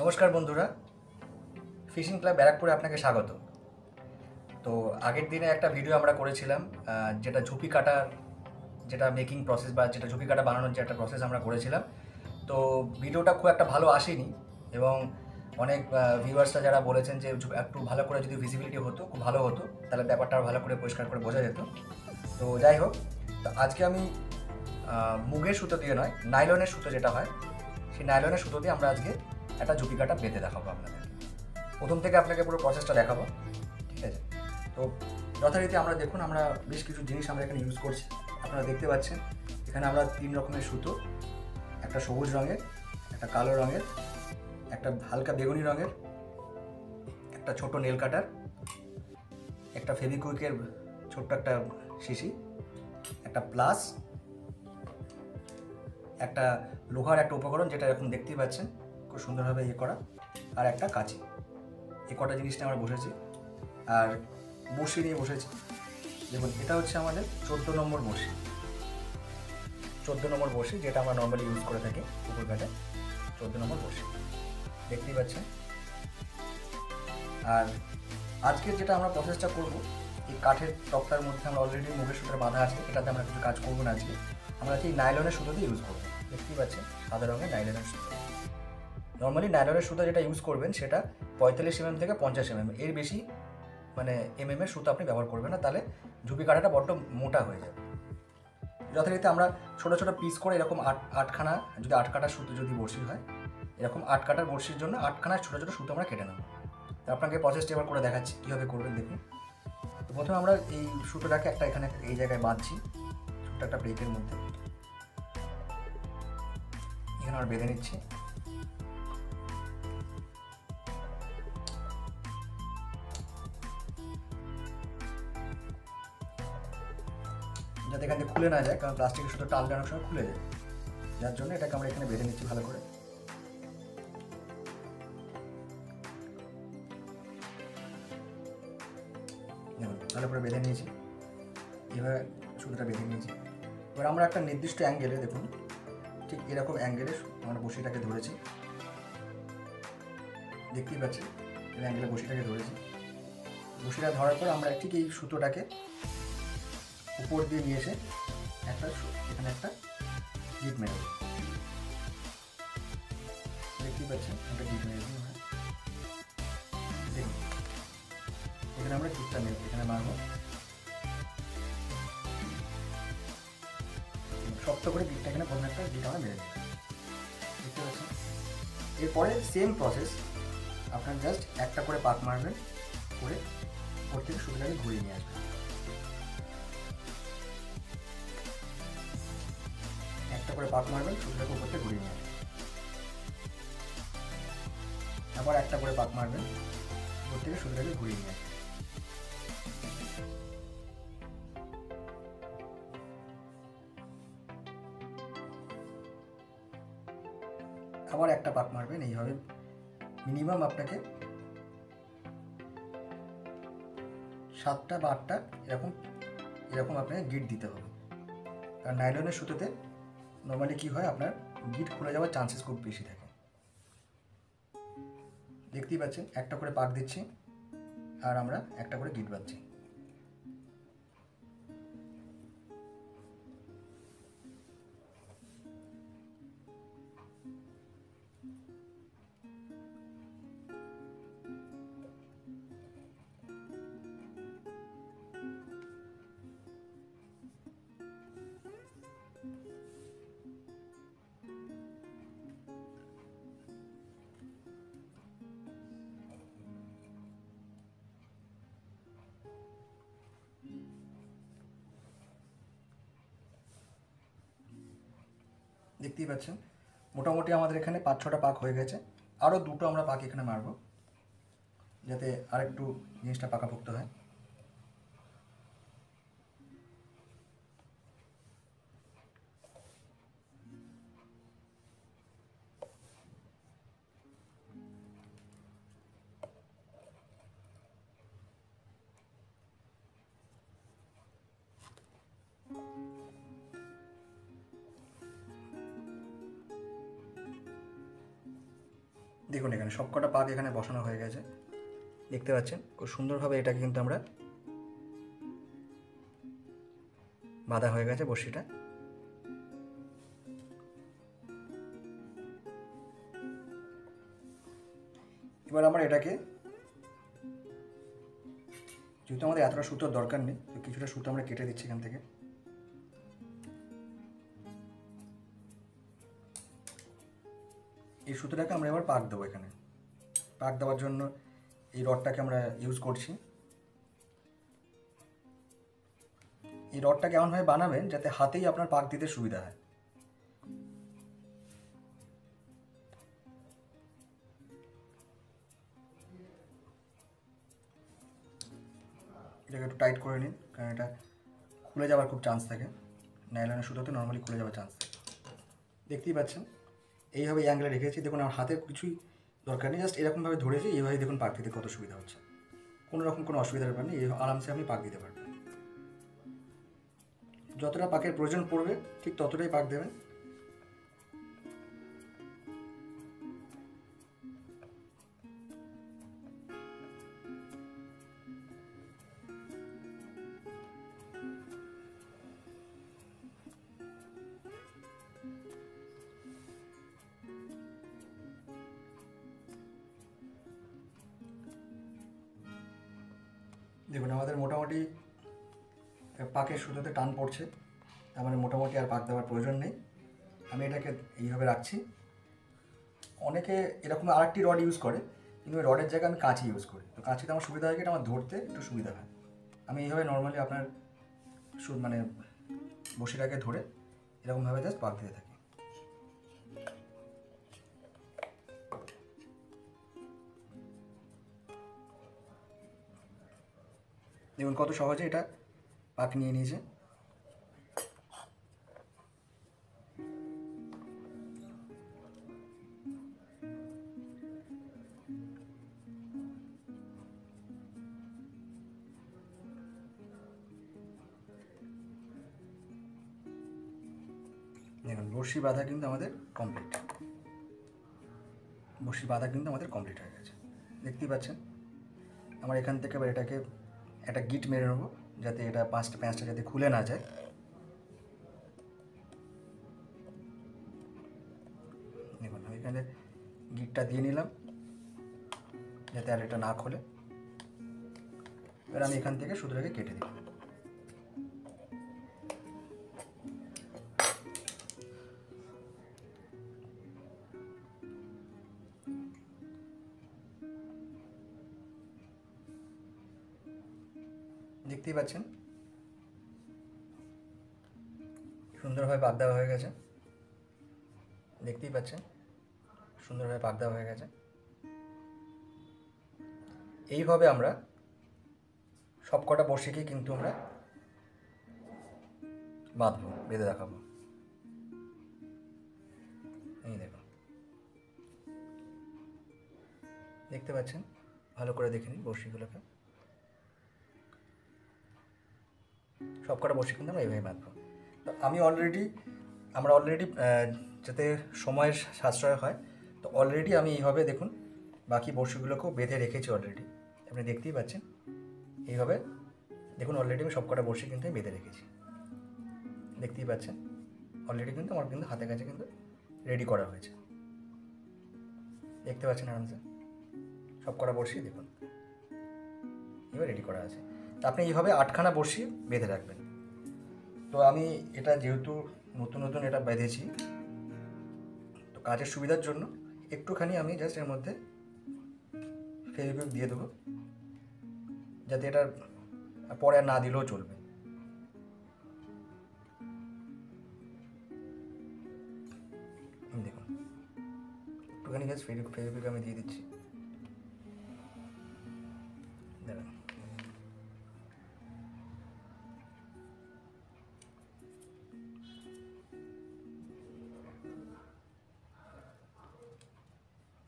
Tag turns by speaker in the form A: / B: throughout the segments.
A: নমস্কার বন্ধুরা, fishing club ব্যারাকপুরে আপনাকে স্বাগত। তো আগের দিনে একটা ভিডিও আমরা করেছিলাম, যেটা ঝুপি কাটার যেটা মেকিং প্রসেস বা যেটা ঝুপি কাটা বানানোর যে একটা প্রসেস আমরা করেছিলাম। তো ভিডিওটা খুব একটা ভালো আসেনি এবং অনেক ভিউয়ার্সরা যারা বলেছেন যে একটু ভালো করে যদি ভিজিবিলিটি হতো খুব ভালো হতো, তাহলে ব্যাপারটা আরো ভালো করে পরিষ্কার করে বোঝা যেত। তো যাই হোক, তো আজকে আমি মুগের সুতো দিয়ে নয়, নাইলনের সুতো যেটা হয় সেই নাইলনের সুতো দিয়ে আমরা আজকে একটা ঝুপি কাটা বেঁধে দেখাবো আপনাদের। প্রথম থেকে আপনাকে পুরো প্রসেসটা দেখাবো, ঠিক আছে? তো যথারীতি আমরা দেখুন, আমরা বেশ কিছু জিনিস আমরা এখানে ইউজ করছি। আপনারা দেখতে পাচ্ছেন এখানে আমরা 3 রকমের সুতো, একটা সবুজ রঙের, একটা কালো রঙের, একটা হালকা বেগুনি রঙের, একটা ছোট নেল কাটার, একটা ফেভিকুইকের ছোট্ট একটা শিশি, একটা প্লাস, একটা লোহার একটা উপকরণ যেটা এরকম দেখতেই পাচ্ছেন খুব সুন্দরভাবে ইয়ে করা, আর একটা কাঁচি। এই কটা জিনিসটা আমরা বসেছি। আর বড়শি নিয়ে বসেছি। দেখুন, এটা হচ্ছে আমাদের 14 নম্বর বড়শি। 14 নম্বর বড়শি যেটা আমরা নর্মালি ইউজ করে থাকি পুকুর ঘাটে। 14 নম্বর বড়শি দেখতেই পাচ্ছেন। আর আজকের যেটা আমরা প্রসেসটা করব, এই কাঠের টপটার মধ্যে আমরা অলরেডি মুগের সুতোটা বাঁধা আছে, এটাতে আমরা কিছু কাজ করবো না আজকে। আমরা আজকে নাইলনের সুতো দিয়ে ইউজ করবো। দেখতেই পাচ্ছেন সাদা রঙের নাইলনের সুতো। নর্মালি নাইলনের সুতো যেটা ইউজ করবেন সেটা 45 mm থেকে 50 mm, এর বেশি মানে এর সুতো আপনি ব্যবহার করবেন না, তাহলে ঝুপি কাটাটা বড্ড মোটা হয়ে যাবে। যথারীতি আমরা ছোটো ছোটো পিস করে এরকম আটখানা, যদি 8 কাটার সুতো যদি বড়শি হয়, এরকম 8 কাটার বড়শির জন্য 8খানা ছোটো ছোটো সুতো আমরা কেটে নেব। তো আপনাকে প্রসেসটা এবার করে দেখাচ্ছি কীভাবে করবেন। দেখুন, তো প্রথমে আমরা এই সুতোটাকে একটা এখানে এই জায়গায় বাঁধছি, ছোট্ট একটা ব্রেকের মধ্যে। এখানে আমরা বেঁধে নিচ্ছি। যাতে এখান থেকে খুলে না যায়, কারণ প্লাস্টিকের সুতো টানলে অনেক সময় খুলে যায়, যার জন্য এটাকে আমরা এখানে বেঁধে নিচ্ছি ভালো করে। দেখুন, ভালো করে বেঁধে নিয়েছি। এভাবে সুতোটা বেঁধে নিয়েছি। এবার আমরা একটা নির্দিষ্ট অ্যাঙ্গেলে, দেখুন ঠিক এরকম অ্যাঙ্গেলে আমরা বড়শিটাকে ধরেছি। দেখতেই পাচ্ছি এই অ্যাঙ্গেলে বড়শিটাকে ধরেছি। বড়শিটা ধরার পর আমরা ঠিক এই সুতোটাকে উপর দিয়ে নিয়ে এসে একটা এখানে একটা গিট মেরে দেবো। দেখতেই পাচ্ছেন একটা গিট মেরে দিই। দেখুন, এখানে আমরা গিটটা এখানে মারবো শক্ত করে। গিটটা এখানে প্রথমে একটা গিট আমরা মেরে দিই। দেখতে পাচ্ছেন। এরপরে সেম প্রসেস, আপনার জাস্ট একটা করে পাক মারবেন, করে ওর থেকে সুতোটাকে ঘুরিয়ে নিয়ে আসবেন। একটা করে পাক মারবেন, সুতোটাকে উপর থেকে ঘুরিয়ে নিয়ে আসবেন। আবার একটা করে পাক মারবেন, উপর থেকে সুতোটাকে ঘুরিয়ে নিয়ে আসবেন। আবার একটা পাক মারবেন। এইভাবে মিনিমাম আপনাকে 7টা বা 8টা এরকম এরকম আপনাকে গিট দিতে হবে। কারণ নাইলনের সুতোতে নর্মালি কী হয়, আপনার গিট খুলে যাওয়ার চান্সেস খুব বেশি থাকে। দেখতেই পাচ্ছেন একটা করে পাক দিচ্ছি আর আমরা একটা করে গিট বাঁধছি। দেখতেই পাচ্ছেন মোটামুটি আমাদের এখানে 5-6টা পাক হয়ে গেছে। আরও 2টো আমরা পাক এখানে মারবো, যাতে আরেকটু জিনিসটা পাকাপোক্ত হয়। দেখুন এখানে সবকটা পাক এখানে বসানো হয়ে গেছে, দেখতে পাচ্ছেন খুব সুন্দরভাবে এটাকে কিন্তু আমরা বাঁধা হয়ে গেছে বড়শিটা। এবার আমরা এটাকে, যেহেতু আমাদের এতটা সুতোর দরকার নেই, তো কিছুটা সুতো আমরা কেটে দিচ্ছি এখান থেকে। এই সুতোটাকে আমরা এবার পাক দেবো। এখানে পাক দেওয়ার জন্য এই রডটাকে আমরা ইউজ করছি। এই রডটা কেমনভাবে বানাবেন যাতে হাতেই আপনার পাক দিতে সুবিধা হয়। এটাকে একটু টাইট করে নিন, কারণ এটা খুলে যাওয়ার খুব চান্স থাকে। নাইলনের সুতোতে নর্মালি খুলে যাওয়ার চান্স থাকে। দেখতেই পাচ্ছেন এইভাবে এই অ্যাঙ্গেলে রেখেছি। দেখুন আমার হাতে কিছুই দরকার নেই, জাস্ট এরকমভাবে ধরেছি। এইভাবে দেখুন পাক দিতে কত সুবিধা হচ্ছে, কোনো রকম কোনো অসুবিধার ব্যাপার নেই। এই আরামসে আপনি পাক দিতে পারবেন। যতটা পাকের প্রয়োজন পড়বে ঠিক ততটাই পাক দেবেন। দেখুন আমাদের মোটামুটি পাকের সুতোতে টান পড়ছে, তার মানে মোটামুটি আর পাক দেওয়ার প্রয়োজন নেই। আমি এটাকে এইভাবে রাখছি। অনেকে এরকম আরেকটি রড ইউজ করে, কিন্তু ওই রডের জায়গায় আমি কাঁচি ইউজ করি। তো কাঁচিতে আমার সুবিধা হয় কি, এটা আমার ধরতে একটু সুবিধা হয়। আমি এইভাবে নর্মালি আপনার মানে বড়শিটাকে ধরে এরকমভাবে জাস্ট পাক দিতে থাকি। দেখুন কত সহজে এটা পাক নিয়ে নিয়েছে। দেখুন বড়শি বাঁধা কিন্তু আমাদের কমপ্লিট। বড়শি বাঁধা কিন্তু আমাদের কমপ্লিট হয়ে গেছে, দেখতেই পাচ্ছেন। আমার এখান থেকে এবার এটাকে একটা গিট মেরে নেবো, যাতে এটা প্যাঁচটা যাতে খুলে না যায়। দেখুন আমি এখানে গিটটা দিয়ে নিলাম যাতে আর এটা না খোলে। এবার আমি এখান থেকে সুতোটাকে কেটে দিই। দেখতেই পাচ্ছেন সুন্দরভাবে পাক দেওয়া হয়ে গেছে। দেখতেই পাচ্ছেন সুন্দরভাবে পাক দেওয়া হয়ে গেছে। এইভাবে আমরা সবকটা বড়শিকেই কিন্তু আমরা বাঁধবো, বেঁধে দেখাবো। এই দেখুন, দেখতে পাচ্ছেন, ভালো করে দেখে নিন বড়শিগুলোকে। সবকটা বড়শি কিন্তু আমরা এইভাবে বাঁধবো। তো আমরা অলরেডি যাতে সময়ের সাশ্রয় হয়, তো অলরেডি আমি এইভাবে দেখুন বাকি বড়শিগুলোকেও বেঁধে রেখেছি অলরেডি। আপনি দেখতেই পাচ্ছেন এইভাবে। দেখুন অলরেডি আমি সবকটা বড়শি কিন্তু আমি বেঁধে রেখেছি, দেখতেই পাচ্ছেন। অলরেডি কিন্তু আমার কিন্তু হাতে কাছে কিন্তু রেডি করা হয়েছে, দেখতে পাচ্ছেন আরামসে। সবকটা বড়শি দেখুন এবার রেডি করা আছে। তো আপনি এইভাবে 8খানা বড়শি বেঁধে রাখবেন। তো আমি এটা যেহেতু নতুন নতুন এটা বেঁধেছি, তো কাজের সুবিধার জন্য একটুখানি আমি জাস্ট এর মধ্যে ফেভিকুইক দিয়ে দেবো, যাতে এটা পরে আর না দিলেও চলবে। দেখুন একটুখানি জাস্ট ফেভিকুইক আমি দিয়ে দিচ্ছি। দেখুন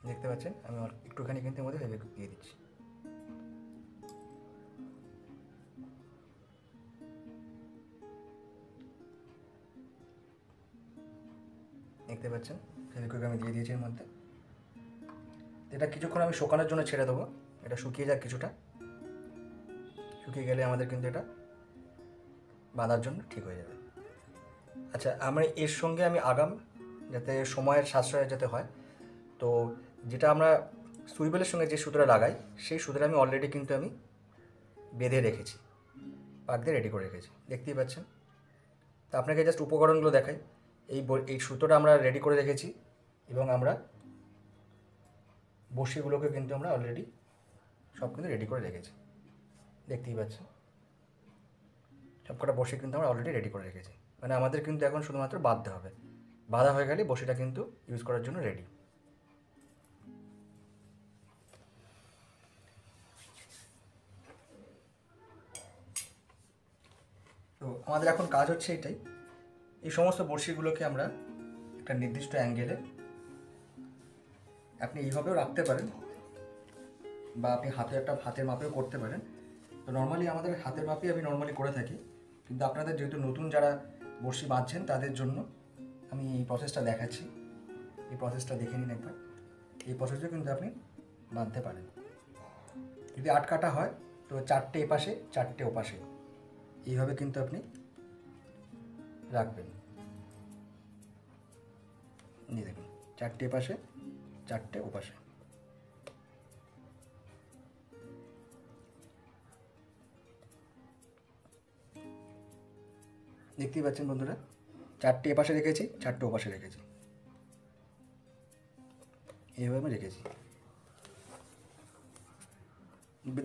A: দেখতে পাচ্ছেন আমি একটুখানি কিন্তু এর মধ্যে ফেভিকুইক দিয়ে দিচ্ছি। দেখতে পাচ্ছেন ফেভিকুইক আমি দিয়ে দিয়েছি এর মধ্যে। এটা কিছুক্ষণ আমি শুকানোর জন্য ছেড়ে দেবো, এটা শুকিয়ে যাক কিছুটা। শুকিয়ে গেলে আমাদের কিন্তু এটা বাঁধার জন্য ঠিক হয়ে যাবে। আচ্ছা, আমরা এর সঙ্গে আমি আগাম, যাতে সময়ের সাশ্রয় যাতে হয়, তো যেটা আমরা সুইবেলের সঙ্গে যে সুতোটা লাগাই সেই সুতোটা আমি অলরেডি কিন্তু আমি বেঁধে রেখেছি, পাক দিয়ে রেডি করে রেখেছি, দেখতেই পাচ্ছেন। তা আপনাকে জাস্ট উপকরণগুলো দেখাই। এই সুতোটা আমরা রেডি করে রেখেছি এবং আমরা বড়শিগুলোকে কিন্তু আমরা অলরেডি সব কিন্তু রেডি করে রেখেছি, দেখতেই পাচ্ছেন। সবকটা বড়শি কিন্তু আমরা অলরেডি রেডি করে রেখেছি, মানে আমাদের কিন্তু এখন শুধুমাত্র বাঁধতে হবে। বাঁধা হয়ে গেলে বড়শিটা কিন্তু ইউজ করার জন্য রেডি। তো আমাদের এখন কাজ হচ্ছে এটাই, এই সমস্ত বড়শিগুলোকে আমরা একটা নির্দিষ্ট অ্যাঙ্গেলে, আপনি এইভাবেও রাখতে পারেন বা আপনি হাতের মাপেও করতে পারেন। তো নর্মালি আমাদের হাতের মাপেই আমি নর্মালি করে থাকি, কিন্তু আপনাদের যেহেতু নতুন যারা বড়শি বাঁধছেন তাদের জন্য আমি এই প্রসেসটা দেখাচ্ছি। এই প্রসেসটা দেখে নিন একবার। এই প্রসেসও কিন্তু আপনি বাঁধতে পারেন। যদি 8 কাটা হয় তো 4টে এপাশে 4টে ওপাশে, এইভাবে কিন্তু আপনি রাখবেন। নিয়ে দেখুন, 4টে এপাশে 4টে ওপাশে। দেখতেই পাচ্ছেন বন্ধুরা, 4টে এপাশে রেখেছি, 4টে ওপাশে রেখেছি, এইভাবে আমি রেখেছি।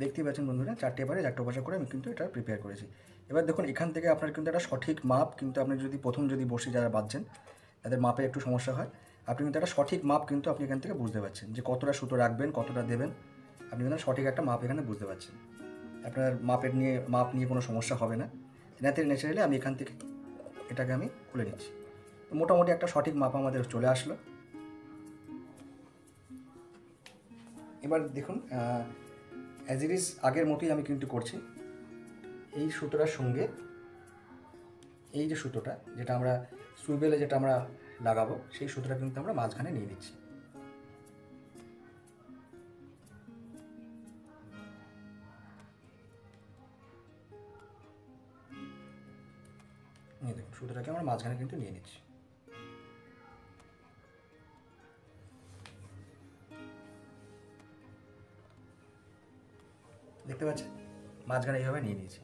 A: দেখতেই পাচ্ছেন বন্ধুরা, 4টে এপাশে 4টে ওপাশে করে আমি কিন্তু এটা প্রিপেয়ার করেছি। এবার দেখুন, এখান থেকে আপনার কিন্তু একটা সঠিক মাপ, কিন্তু আপনি যদি প্রথম বড়শি যারা বাঁধছেন তাদের মাপে একটু সমস্যা হয়, আপনি কিন্তু একটা সঠিক মাপ কিন্তু আপনি এখান থেকে বুঝতে পারছেন যে কতটা সুতো রাখবেন, কতটা দেবেন। আপনি কিন্তু সঠিক একটা মাপ এখানে বুঝতে পারছেন। আপনার মাপ নিয়ে কোনো সমস্যা হবে না। ন্যাচারালি আমি এখান থেকে এটাকে আমি খুলে নিচ্ছি। তো মোটামুটি একটা সঠিক মাপ আমাদের চলে আসলো। এবার দেখুন, অ্যাজ ইট ইজ আগের মতোই আমি কিন্তু করছি। এই সুতোটার সঙ্গে এই যে সুতোটা, যেটা আমরা সুইবেলে যেটা আমরা লাগাবো, সেই সুতোটা কিন্তু আমরা মাঝখানে নিয়ে নিচ্ছি। নিয়ে দেখুন, সুতোটাকে আমরা মাঝখানে কিন্তু নিয়ে নিচ্ছি। দেখতে পাচ্ছেন, মাঝখানে এইভাবে নিয়ে নিয়েছি।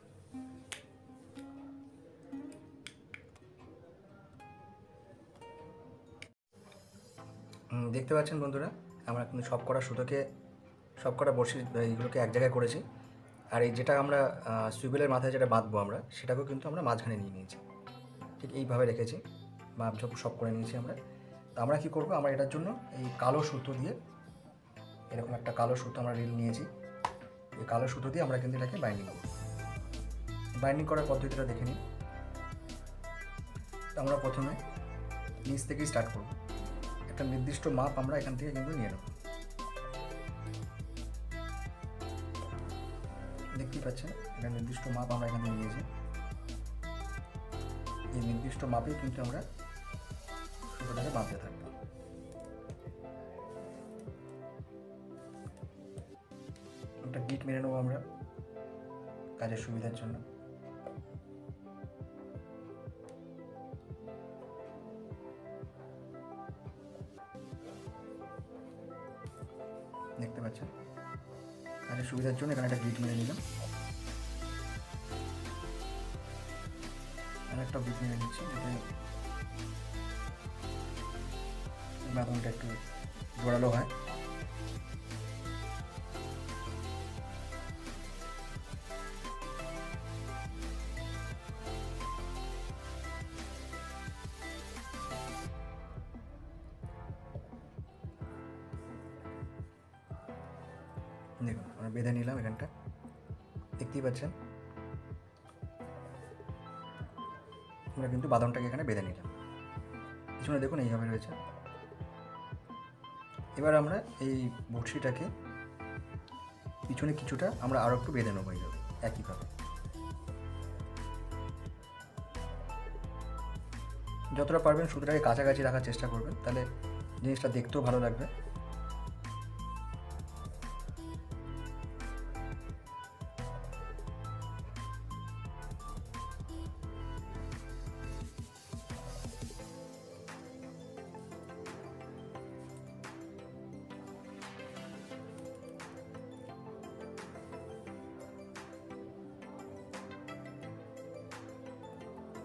A: দেখতে পাচ্ছেন বন্ধুরা, আমরা কিন্তু সবকটা বড়শি এইগুলোকে এক জায়গায় করেছি। আর এই যেটা আমরা সুইবেলের মাথায় যেটা বাঁধবো আমরা, সেটাকেও কিন্তু আমরা মাঝখানে নিয়ে নিয়েছি, ঠিক এইভাবে রেখেছি, মাপঝোপ সব করে নিয়েছি আমরা। তো আমরা কী করবো, আমরা এটার জন্য এই কালো সুতো দিয়ে, এরকম একটা কালো সুতো আমরা রিল নিয়েছি, এই কালো সুতো দিয়ে আমরা কিন্তু এটাকে বাইন্ডিং করব। বাইন্ডিং করার পদ্ধতিটা দেখে নিন। তো আমরা প্রথমে নিচ থেকেই স্টার্ট করব। একটা নির্দিষ্ট মাপ আমরা এখান থেকে কিন্তু নিয়ে নেব। দেখতেই পাচ্ছেন, একটা নির্দিষ্ট মাপ আমরা এখান থেকে নিয়েছি। এই নির্দিষ্ট মাপেই কিন্তু আমরা সুতোটাকে বাঁধতে থাকবো। একটা গিট মেরে নেবো আমরা কাজের সুবিধার জন্য। দেখতে পাচ্ছেন, কাজের সুবিধার জন্য এখানে একটা গিট মেরে নিলাম, আর একটা গিট মেরে নিচ্ছি, যাতে বাঁধনটা একটু জোরালো হয়। দেখুন, আমরা বেঁধে নিলাম এখানটা, দেখতেই পাচ্ছেন। আমরা কিন্তু বাঁধনটাকে এখানে বেঁধে নিলাম, পিছনে দেখুন এইভাবে রয়েছে। এবার আমরা এই বড়শিটাকে পিছনে কিছুটা আমরা আরও একটু বেঁধে নেবো এইভাবে, একইভাবে। যতটা পারবেন সুতোটাকে কাছাকাছি রাখার চেষ্টা করবেন, তাহলে জিনিসটা দেখতেও ভালো লাগবে।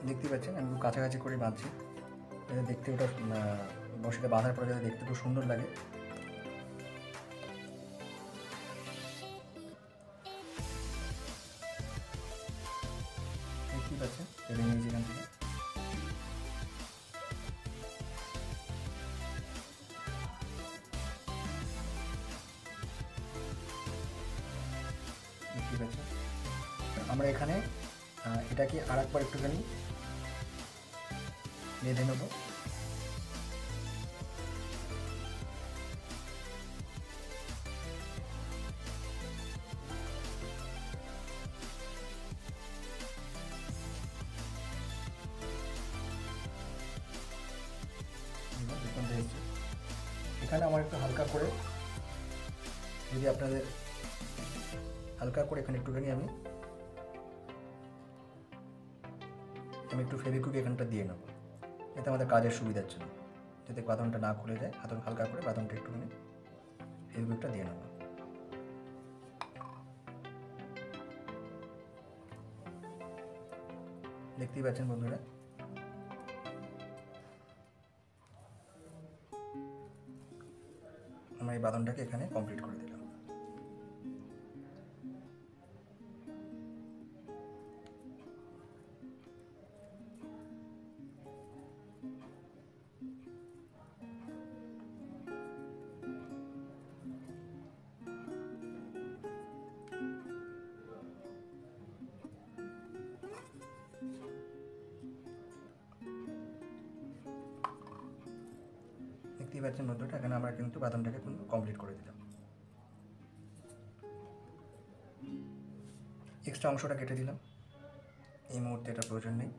A: দেখতে পাচ্ছেন আমি একটু কাছাকাছি করে বাঁধছি, যাতে দেখতে ওটা বড়শিটা বাঁধার পরে যাতে দেখতে খুব সুন্দর লাগে। দেখতেই পাচ্ছেন টেনে নিয়েছি এখান থেকে। দেখতেই পাচ্ছেন আমরা এখানে এটাকে আর একবার একটুখানি বেঁধে নেব। এখানে আমার একটু হালকা করে, যদি আপনাদের হালকা করে এখানে একটুখানি আমি একটু ফেভিকুইক এখানটা দিয়ে নেব, এতে আমাদের কাজের সুবিধার জন্য, যাতে বাঁধনটা না খুলে যায়। হালকা করে বাঁধনটা একটুখানি ফেভিকুইকটা দিয়ে নেব। দেখতেই পাচ্ছেন বন্ধুরা, আমরা এই বাঁধনটাকে এখানে কমপ্লিট করে দিলাম। দেখতেই পাচ্ছেন বন্ধুরা, এখানে আমরা কিন্তু বাদামটাকে কমপ্লিট করে দিলাম। এক্সট্রা অংশটা কেটে দিলাম, এই মুহূর্তে এটা প্রয়োজন নেই।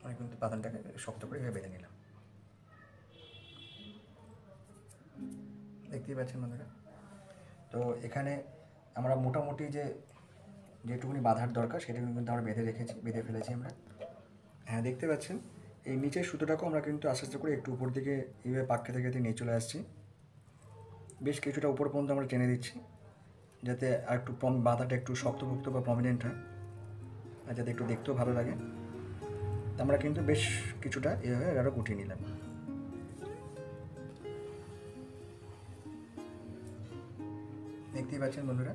A: আমি কিন্তু বাদামটাকে শক্ত করে এভাবে বেঁধে নিলাম। দেখতেই পাচ্ছেন বন্ধুরা, তো এখানে আমরা মোটামুটি যেটুকুনি বাঁধার দরকার সেটুকু কিন্তু আমরা বেঁধে ফেলেছি আমরা। হ্যাঁ, দেখতে পাচ্ছেন এই নিচের সুতোটাকেও আমরা কিন্তু আস্তে আস্তে করে একটু উপর দিকে এইভাবে পাক খেতে খেতে নিয়ে চলে আসছি। বেশ কিছুটা উপর পর্যন্ত আমরা টেনে দিচ্ছি, যাতে আর একটু বাঁধাটা একটু শক্তপোক্ত বা প্রমিনেন্ট হয়, আর যাতে একটু দেখতেও ভালো লাগে। আমরা কিন্তু বেশ কিছুটা এভাবে আরও গুটিয়ে নিলাম। দেখতেই পাচ্ছেন বন্ধুরা,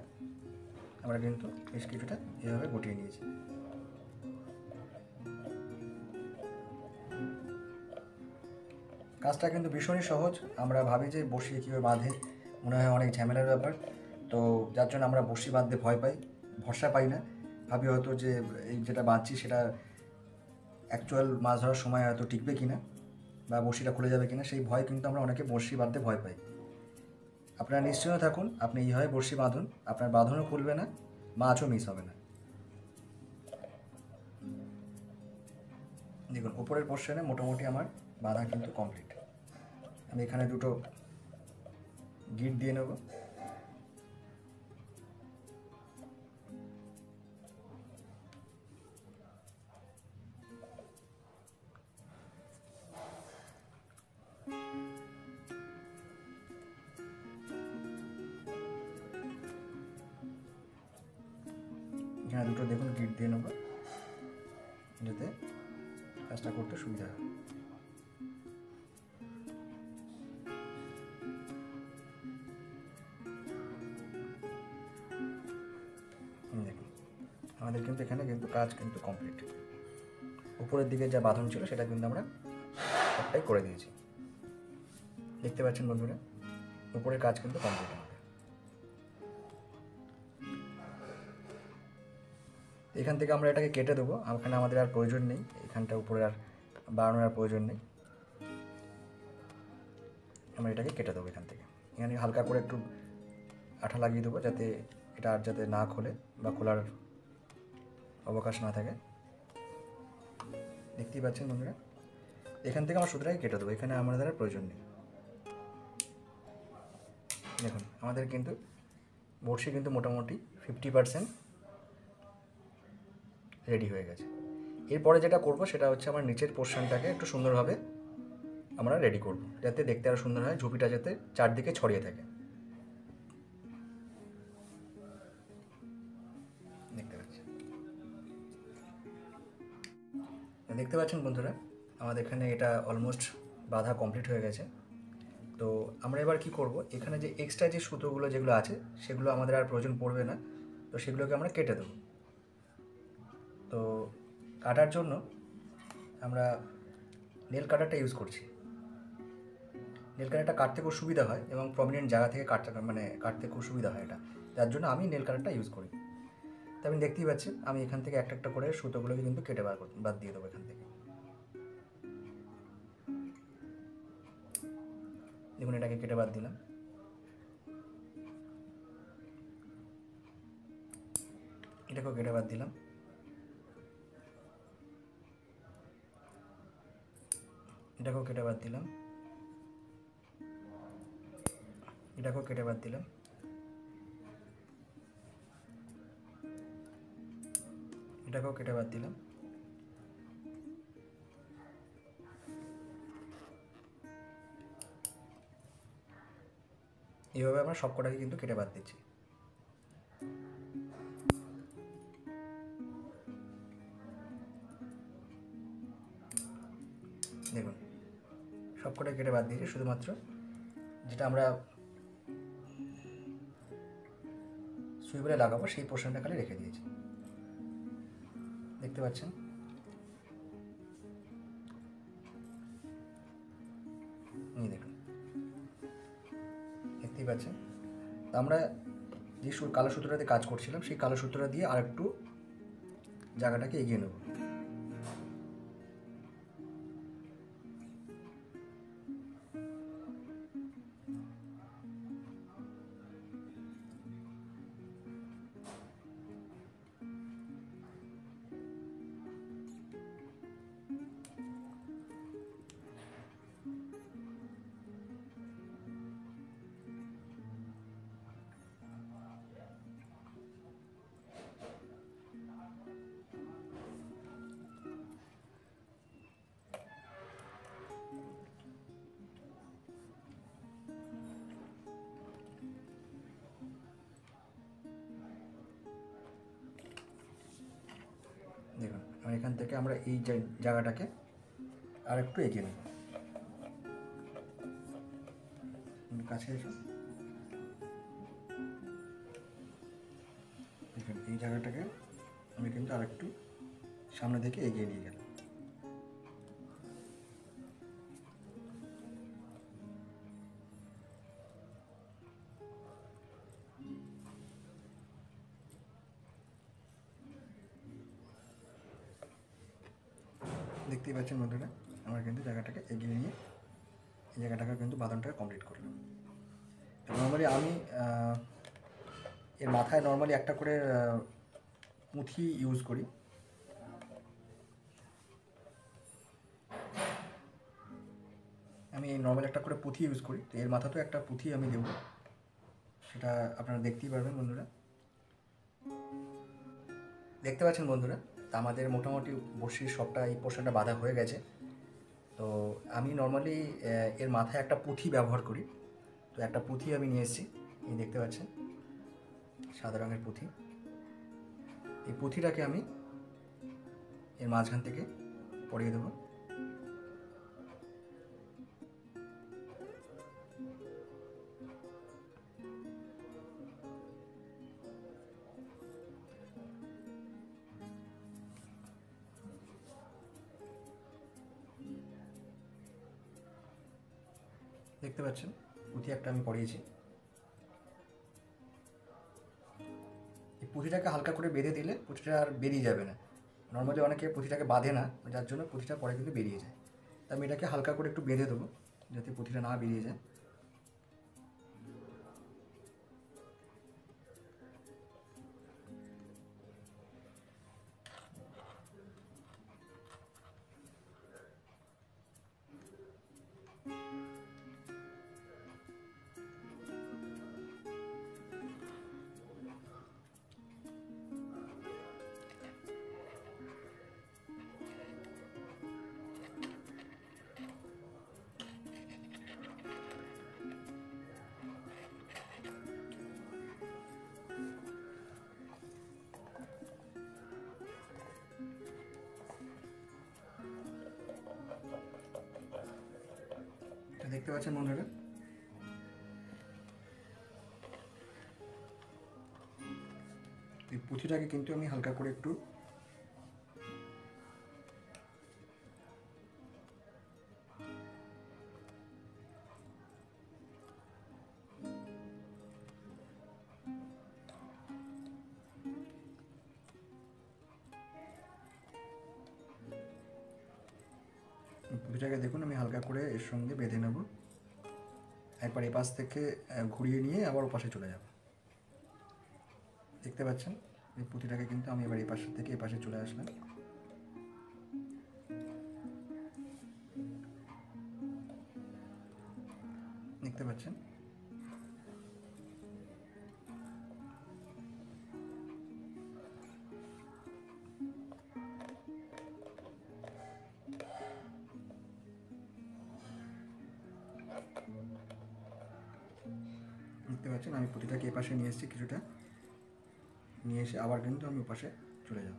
A: আমরা কিন্তু বেশ কিছুটা এভাবে গুটিয়ে নিয়েছি। কাজটা কিন্তু ভীষণই সহজ। আমরা ভাবি যে বড়শি কীভাবে বাঁধে, মনে হয় অনেক ঝামেলার ব্যাপার, তো যার জন্য আমরা বড়শি বাঁধতে ভরসা পাই না। ভাবি হয়তো যে এই যেটা বাঁধছি সেটা অ্যাকচুয়াল মাছ ধরার সময় হয়তো টিকবে কিনা, বা বড়শিটা খুলে যাবে কিনা, সেই ভয় কিন্তু আমরা অনেকে বড়শি বাঁধতে ভয় পাই। আপনারা নিশ্চিন্ত থাকুন, আপনি এইভাবে বড়শি বাঁধুন, আপনার বাঁধনও খুলবে না, মাছও মিস হবে না। দেখুন উপরের পোর্শনে মোটামুটি আমার বাঁধা কিন্তু কমপ্লিট। আমি এখানে দুটো গিট দিয়ে নেব। এখানে দুটো দেখুন গিট দিয়ে নেব, যাতে কাজটা করতে সুবিধা হয়। দেখুন আমাদের কিন্তু এখানে কিন্তু কাজ কিন্তু কমপ্লিট। উপরের দিকে যা বাঁধন ছিল সেটা কিন্তু আমরা একটাই করে দিয়েছি। দেখতে পাচ্ছেন বন্ধুরা, উপরের কাজ কিন্তু কমপ্লিট হবে। এখান থেকে আমরা এটাকে কেটে দেবো, এখানে আমাদের আর প্রয়োজন নেই, এখানটা উপরে আর বাড়ানোর আর প্রয়োজন নেই। আমরা এটাকে কেটে দেবো এখান থেকে। এখানে হালকা করে একটু আঠা লাগিয়ে দেবো, যাতে এটা আর যাতে না খোলে বা খোলার অবকাশ না থাকে। দেখতেই পাচ্ছেন বন্ধুরা, এখান থেকে আমরা সুতরাং কেটে দেবো, এখানে আমাদের আর প্রয়োজন নেই। দেখুন আমাদের কিন্তু বড়শি কিন্তু মোটামুটি 50% রেডি হয়ে গেছে। এরপরে যেটা করব সেটা হচ্ছে আমার নিচের পোর্শনটাকে একটু সুন্দরভাবে আমরা রেডি করব, যাতে দেখতে আরও সুন্দর হয়, ঝুপিটা যাতে চারদিকে ছড়িয়ে থাকে। দেখতে পাচ্ছি দেখতে পাচ্ছেন বন্ধুরা, আমাদের এখানে এটা অলমোস্ট বাঁধা কমপ্লিট হয়ে গেছে। তো আমরা এবার কি করব, এখানে যে এক্সট্রা যে সুতোগুলো যেগুলো আছে সেগুলো আমাদের আর প্রয়োজন পড়বে না, তো সেগুলোকে আমরা কেটে দেবো। তো কাটার জন্য আমরা নেল কাটারটা ইউজ করছি। নেল কাটারটা কাটতে খুব সুবিধা হয় এবং প্রমিনেন্ট জায়গা থেকে কাটতে খুব সুবিধা হয় এটা, যার জন্য আমি নেল কাটারটা ইউজ করি। তো আপনি দেখতেই পাচ্ছেন আমি এখান থেকে একটা একটা করে সুতোগুলোকে কিন্তু কেটে বাদ দিয়ে দেবো এখান থেকে। দেখুন এটাকে কেটে বাদ দিলাম। এটাকেও কেটে বাদ দিলাম। এটাকেও কেটে বাদ দিলাম। এটাকেও কেটে বাদ দিলাম। এটাকেও কেটে বাদ দিলাম। এইভাবে আমরা সব কটাকে কিন্তু কেটে বাদ দিচ্ছি। দেখুন সব কটাকে কেটে বাদ দিয়েছি, শুধুমাত্র যেটা আমরা সুইবলে লাগাবো সেই পোর্শনটা খালি রেখে দিয়েছি। দেখতে পাচ্ছেন দেখুন, দেখতেই পাচ্ছেন। তো আমরা যে কালো সুতোটাতে কাজ করছিলাম সেই কালো সুতোটা দিয়ে আর একটু জায়গাটাকে এগিয়ে নেব। দেখুন এখান থেকে আমরা এই জায়গাটাকে আর একটু এগিয়ে নেব। কাছে এসো, দেখুন এই জায়গাটাকে আমি কিন্তু আর একটু সামনে থেকে এগিয়ে নিয়ে গেলাম। দেখতেই পাচ্ছেন বন্ধুরা, আমরা কিন্তু জায়গাটাকে এগিয়ে নিয়ে এই জায়গাটাকে কিন্তু বাঁধনটাকে কমপ্লিট করলাম। তো নর্মালি আমি এর মাথায় নর্মালি একটা করে পুঁথি ইউজ করি। আমি নর্মালি একটা করে পুঁথি ইউজ করি, তো এর মাথাতেও একটা পুঁথি আমি দেবো, সেটা আপনারা দেখতেই পারবেন বন্ধুরা। দেখতে পাচ্ছেন বন্ধুরা, তা আমাদের মোটামুটি বড়শির সবটা এই পোর্শনটা বাঁধা হয়ে গেছে। তো আমি নর্মালি এর মাথায় একটা পুঁথি ব্যবহার করি। তো একটা পুঁথি আমি নিয়ে এসেছি, এই দেখতে পাচ্ছেন সাদা রঙের পুঁথি। এই পুঁথিটাকে আমি এর মাঝখান থেকে পরিয়ে দেবো। দেখতে পাচ্ছেন পুঁথি একটা আমি পরিয়েছি। এই পুঁথিটাকে হালকা করে বেঁধে দিলে পুঁথিটা আর বেরিয়ে যাবে না। নর্মালি অনেকে পুঁথিটাকে বাঁধে না, যার জন্য পুঁথিটা পরে কিন্তু বেরিয়ে যায়। তা আমি এটাকে হালকা করে একটু বেঁধে দেবো যাতে পুঁথিটা না বেরিয়ে যায়। দেখতে পাচ্ছেন বন্ধুরা, এই পুঁথিটাকে কিন্তু আমি হালকা করে একটু পুঁথিটাকে দেখুন আমি হালকা করে এর সঙ্গে বেঁধে নেব। একবার এই পাশ থেকে ঘুরিয়ে নিয়ে আবার ও পাশে চলে যাব। দেখতে পাচ্ছেন এই পুঁথিটাকে কিন্তু আমি এবার এই পাশ থেকে এই পাশে চলে আসলাম। দেখতে পাচ্ছেন আমি পুঁথিটাকে এই পাশে নিয়ে এসেছি, কিছুটা নিয়ে এসে আবার কিন্তু আমি ও পাশে চলে যাব।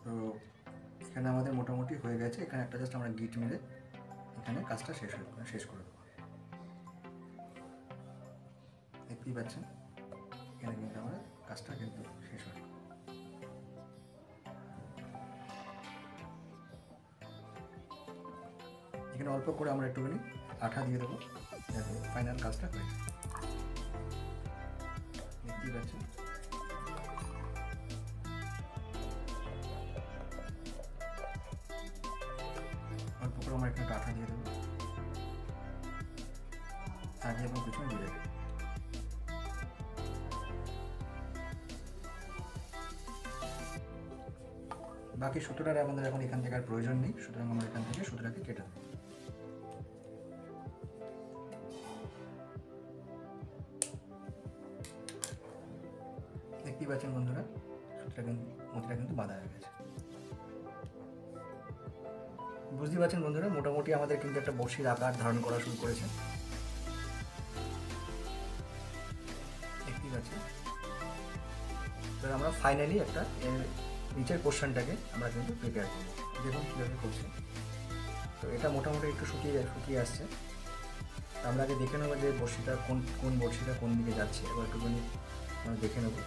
A: তো এখানে আমাদের মোটামুটি হয়ে গেছে। এখানে একটা জাস্ট আমরা গিট মেরে এখানে কাজটা শেষ করে দেবো। দেখতেই পাচ্ছেন এখানে কিন্তু আমরা কাজটা কিন্তু শেষ হয়ে গেল। এখানে অল্প করে আমরা একটুখানি আঠা দিয়ে দেবো যাতে ফাইনাল কাজটা হয়ে যায়। দেখতেই পাচ্ছেন অল্প করে আমরা এখানে আঠা দিয়ে দেবো আগে এবং পিছনে দিয়ে দেবো। বাকি সুতোটার আমাদের এখন এখান থেকে আর প্রয়োজন নেই, সুতরাং আমরা এখান থেকে সুতোটাকে কেটে দেবো। দেখতেই পাচ্ছেন বন্ধুরা মতিটা কিন্তু বাঁধা হয়ে গেছে। বুঝতেই পারছেন বন্ধুরা মোটামুটি আমাদের কিন্তু একটা বড়শির আকার ধারণ করা শুরু করেছে। দেখতেই পাচ্ছেন এবার আমরা ফাইনালি একটা নিচের পোর্শনটাকে আমরা কিন্তু প্রিপেয়ার করব। দেখুন কীভাবে করছি। তো এটা মোটামুটি একটু শুকিয়ে আসছে। আমরা আগে দেখে নেবো যে বড়শিটা কোন বড়শিটা কোন দিকে যাচ্ছে, এবার একটুখানি আমরা দেখে নেবো।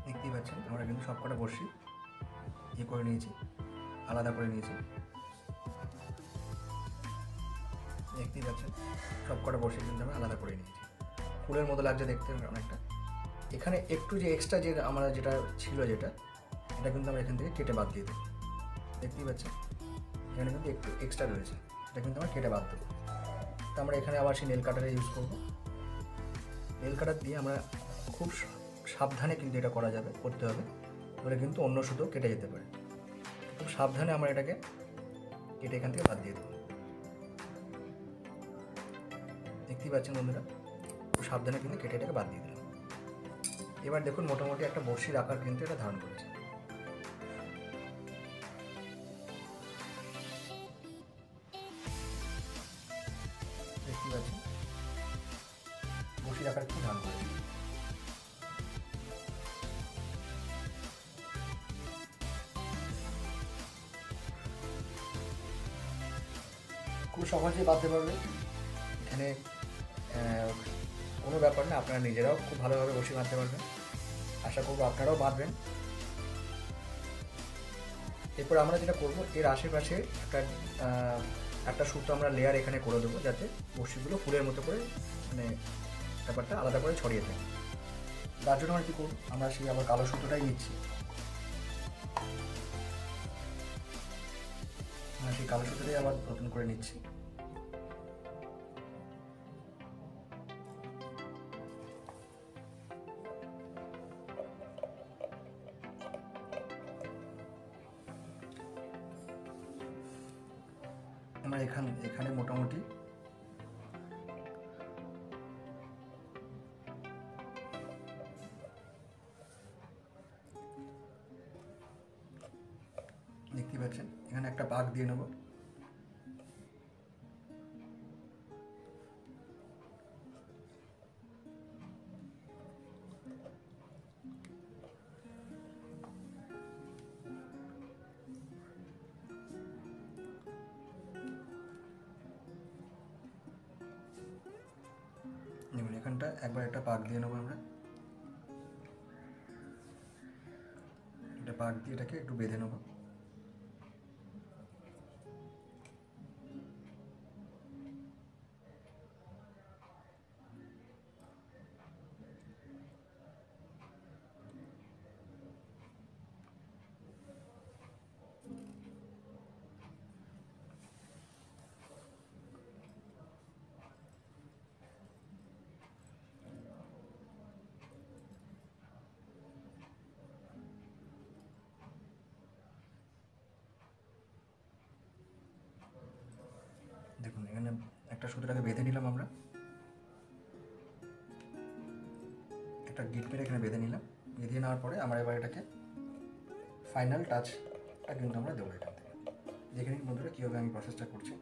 A: দেখতেই পাচ্ছেন আমরা কিন্তু সবকটা বড়শি করে নিয়েছি, আলাদা করে নিয়েছি। দেখতেই পাচ্ছেন সবকটা বড়শি কিন্তু আমরা আলাদা করে নিয়েছি। ফুলের মতো লাগছে দেখতে অনেকটা। এখানে একটু যে এক্সট্রা যে আমরা যেটা ছিল এটা কিন্তু আমরা এখান থেকে কেটে বাদ দিয়ে দেবো। দেখতেই পাচ্ছেন এখানে কিন্তু একটু এক্সট্রা রয়েছে, এটা কিন্তু আমরা কেটে বাদ দেবো। তো আমরা এখানে আবার সেই নেল কাটারে ইউজ করবো। নেল কাটার দিয়ে আমরা খুব সাবধানে কিন্তু এটা করতে হবে, তাহলে কিন্তু অন্য সুতো কেটে যেতে পারে। খুব সাবধানে আমরা এটাকে কেটে এখান থেকে বাদ দিয়ে দেবো। দেখতেই পাচ্ছেন বন্ধুরা খুব সাবধানে কিন্তু কেটে এটাকে বাদ দিয়ে দিলাম। এবার দেখুন মোটামুটি একটা বড়শির আকার কিন্তু এটা ধারণ করেছে। দেখতেই পাচ্ছেন বড়শির আকার কি ধারণ করেছে। খুব সহজে বাঁধতে পারবে, এখানে কোনো ব্যাপার না। আপনারা নিজেরাও খুব ভালোভাবে বড়শি বাঁধতে পারবেন, আশা করবো আপনারাও বাঁধবেন। এরপর আমরা যেটা করবো এর আশেপাশে একটা সুতো আমরা লেয়ার এখানে করে দেবো, যাতে বড়শিগুলো ফুলের মতো করে মানে ব্যাপারটা আলাদা করে ছড়িয়ে থাকে। তার জন্য আমরা কী করবো, আমরা সেই আবার কালো সুতোটাই নিচ্ছি, কালো সুতোটাই আবার নতুন করে নিচ্ছি। আমরা এখানে মোটামুটি দেখতে পাচ্ছেন, এখানে একটা পাক দিয়ে নেব। দেখুন এখানটা একবার একটা পাক দিয়ে নেবো আমরা। একটা পাক দিয়ে এটাকে একটু বেঁধে নেবো। দেখুন এখানে একটা সুতোটাকে বেঁধে নিলাম আমরা, একটা গিট মেরে এখানে বেঁধে নিলাম। বেঁধে নেওয়ার পরে আমরা এবার এটাকে ফাইনাল টাচটা কিন্তু আমরা দেবো এখান থেকে। দেখে নিন বন্ধুরা কীভাবে আমি প্রসেসটা করছি।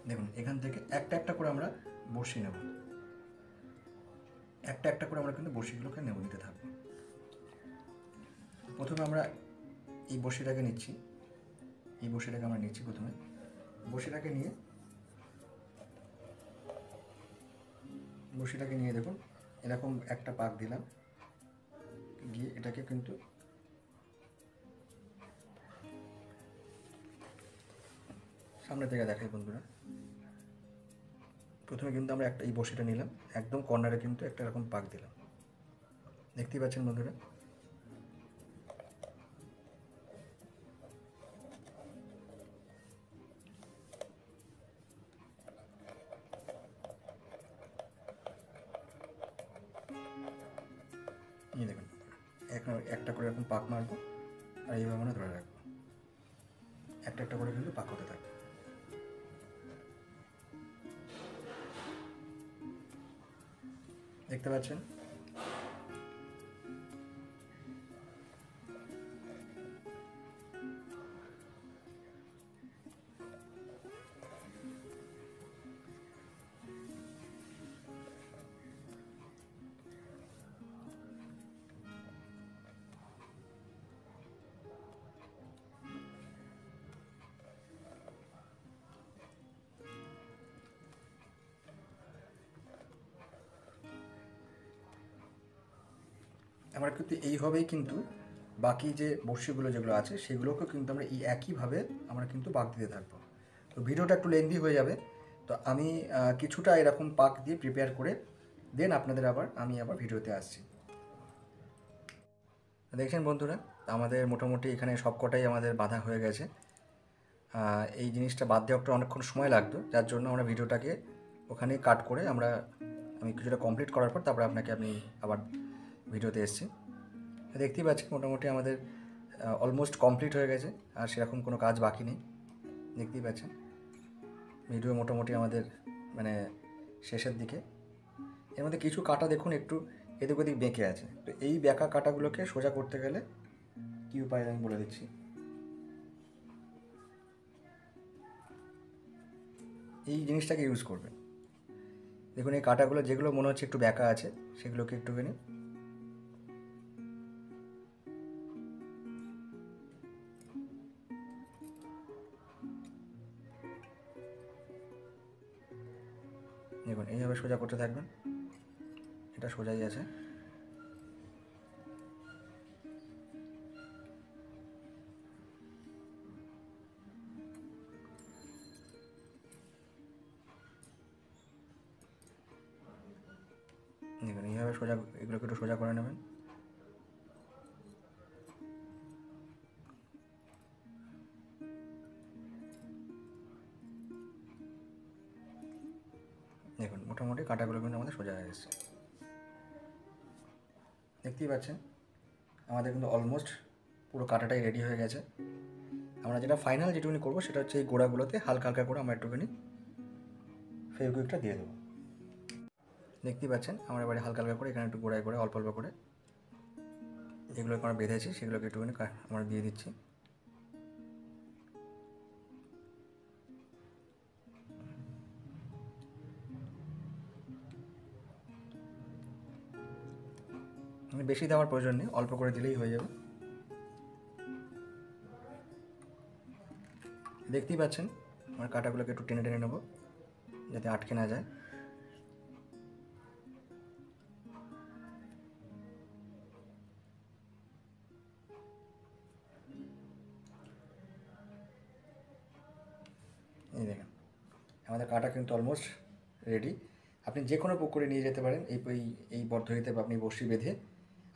A: দেখুন এখান থেকে একটা একটা করে আমরা বড়শি নেব, একটা একটা করে আমরা কিন্তু বড়শিগুলোকে নেব, নিতে থাকবো। প্রথমে আমরা এই বড়শিটাকে নিচ্ছি, এই বড়শিটাকে আমরা নিচ্ছি। প্রথমে বড়শিটাকে নিয়ে দেখুন এরকম একটা পাক দিলাম, গিয়ে এটাকে কিন্তু সামনে থেকে দেখাই বন্ধুরা। প্রথমে কিন্তু আমরা এই বড়শিটা নিলাম, একদম কর্নারে কিন্তু একটা এরকম পাক দিলাম, দেখতেই পাচ্ছেন বন্ধুরা। এই দেখুন একটা করে এরকম পাক মারবো, আর এইভাবে আমরা ধরে রাখবো, একটা একটা করে কিন্তু পাক হতে থাকবে। দেখতে পাচ্ছেন আমরা কিন্তু এইভাবেই কিন্তু বাকি যে বড়শিগুলো যেগুলো আছে সেগুলোকেও কিন্তু আমরা এই একইভাবে আমরা কিন্তু পাক দিতে থাকবো। তো ভিডিওটা একটু লেন্দি হয়ে যাবে, তো আমি কিছুটা এরকম পাক দিয়ে প্রিপেয়ার করে দেন আপনাদের আমি আবার ভিডিওতে আসছি। দেখছেন বন্ধুরা আমাদের মোটামুটি এখানে সবকটাই আমাদের বাঁধা হয়ে গেছে। এই জিনিসটা বাঁধতে একটা অনেকক্ষণ সময় লাগতো, যার জন্য আমরা ভিডিওটাকে ওখানে কাট করে আমি কিছুটা কমপ্লিট করার পর তারপরে আমি আবার ভিডিওতে এসেছি। দেখতেই পাচ্ছেন মোটামুটি আমাদের অলমোস্ট কমপ্লিট হয়ে গেছে, আর সেরকম কোনো কাজ বাকি নেই। দেখতেই পাচ্ছেন ভিডিও মোটামুটি আমাদের মানে শেষের দিকে। এর মধ্যে কিছু কাটা দেখুন একটু এদিক ওদিক বেঁকে আছে, তো এই বেঁকা কাটাগুলোকে সোজা করতে গেলে কী উপায় আমি বলে দিচ্ছি। এই জিনিসটাকে ইউজ করবেন। দেখুন এই কাটাগুলো যেগুলো মনে হচ্ছে একটু বেঁকা আছে সেগুলোকে একটুখানি দেখুন এইভাবে সোজা করতে থাকবেন, এটা সোজাই আছে। দেখুন এইভাবে সোজা, এগুলোকে একটু সোজা করে নেবেন। মোটামুটি কাঁটাগুলো কিন্তু আমাদের সোজা হয়ে এসেছে। দেখতেই পাচ্ছেন আমাদের কিন্তু অলমোস্ট পুরো কাঁটাটাই রেডি হয়ে গেছে। আমরা যেটা ফাইনাল যেটুকুনি করবো সেটা হচ্ছে এই গোড়াগুলোতে হালকা হালকা করে আমরা একটুখানি ফেভিকুইকটা দিয়ে দেবো। দেখতেই পাচ্ছেন আমরা এবারে হালকা হালকা করে এখানে একটু গোড়ায় গোড়ায় অল্প অল্প করে যেগুলোকে আমরা বেঁধেছি সেগুলোকে একটুখানি আমরা দিয়ে দিচ্ছি। বেশি দেওয়ার প্রয়োজন নেই, অল্প করে দিলেই হয়ে যাবে। দেখতেই পাচ্ছেন আমার কাঁটাগুলোকে একটু টেনে টেনে নেবো যাতে আটকে না যায়। এই দেখেন আমাদের কাঁটা কিন্তু অলমোস্ট রেডি। আপনি যে কোনো পুকুরে নিয়ে যেতে পারেন, এই পদ্ধতিতে আপনি বড়শি বেঁধে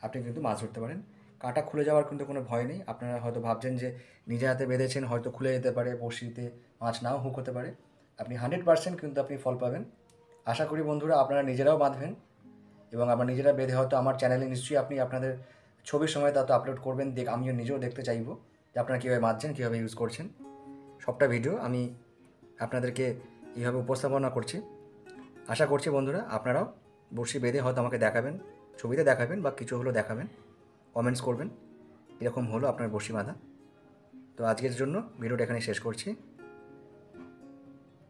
A: আপনি কিন্তু মাছ ধরতে পারেন। কাঁটা খুলে যাওয়ার কিন্তু কোনো ভয় নেই। আপনারা হয়তো ভাবছেন যে নিজে হাতে বেঁধেছেন হয়তো খুলে যেতে পারে, বড়শিতে মাছ নাও হুক হতে পারে। আপনি 100% কিন্তু আপনি ফল পাবেন। আশা করি বন্ধুরা আপনারা নিজেরাও বাঁধবেন এবং আপনারা নিজেরা বেঁধে হয়তো আমার চ্যানেলে নিশ্চয়ই আপনি আপনাদের ছবির সময় তা তো আপলোড করবেন। আমিও নিজেও দেখতে চাইবো যে আপনারা কীভাবে বাঁধছেন, কীভাবে ইউজ করছেন। সবটা ভিডিও আমি আপনাদেরকে এইভাবে উপস্থাপনা করছি। আশা করছি বন্ধুরা আপনারাও বড়শি বেঁধে হয়তো আমাকে দেখাবেন, ছবিতে দেখাবেন বা কিছু হলেও দেখাবেন, কমেন্টস করবেন এরকম হলো আপনার বড়শি বাঁধা। তো আজকের জন্য ভিডিওটা এখানে শেষ করছি।